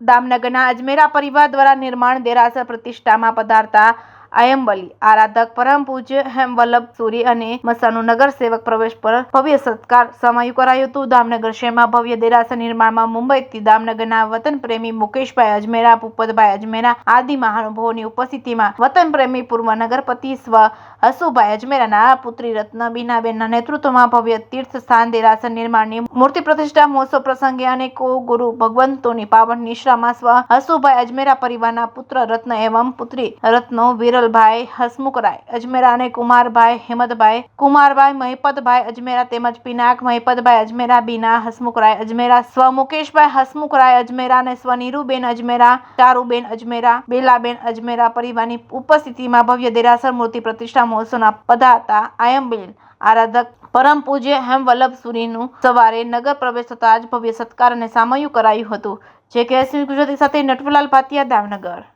દામનગરના અજમેરા પરિવાર દ્વારા નિર્માણ દેરાસર પ્રતિષ્ઠામાં પધારતા આયંબલી આરાધક પરમ પૂજ્ય હેમવલ્લભ સુરી અને મસાનું નગર સેવક પ્રવેશ પર ભવ્ય સત્કાર સમાયું કરાયું હતું. દામનગર શહેરમાં ભવ્ય દેરાસર નિર્માણમાં મુંબઈથી દામનગરના વતન પ્રેમી મુકેશભાઈ અજમેરા, ભૂપતભાઈ અજમેરા આદિ મહાનુભાવોની ઉપસ્થિતિમાં વતન પ્રેમી પૂર્વ નગરપતિ સ્વ હસુભાઈ અજમેરાના પુત્રી રત્ન બીનાબેનના નેતૃત્વમાં ભવ્ય તીર્થ સ્થાન દેરાસર નિર્માણની મૂર્તિ પ્રતિષ્ઠા મહોત્સવ પ્રસંગે અનેકો ગુરુ ભગવંતોની પાવન નિશ્રામાં સ્વ હસુભાઈ અજમેરા પરિવારના પુત્ર રત્ન એવં પુત્રી રત્નો વિરલભાઈ હસમુખરાય અજમેરા અને કુમારભાઈ હિંમતભાઈ કુમારભાઈ મહિપતભાઈ અજમેરા તેમજ પિનાક મહિપતભાઈ અજમેરા, બીના હસમુખરાય અજમેરા, સ્વ મુકેશભાઈ હસમુખરાય અજમેરા અને સ્વ નીરુબેન અજમેરા, ચારુબેન અજમેરા, બેલાબેન અજમેરા પરિવારની ઉપસ્થિતિમાં ભવ્ય દેરાસર મૂર્તિ પ્રતિષ્ઠા મહોત્સવના પધારતા આયંબલી આરાધક પરમ પૂજ્ય હેમવલ્લભ સુરીનું સવારે નગર પ્રવેશ થતાં જ ભવ્ય સત્કાર અને સામયું કરાયું હતું. જે કે ગુજરાતી સાથે નટવરલાલ ભાતિયા, દામનગર.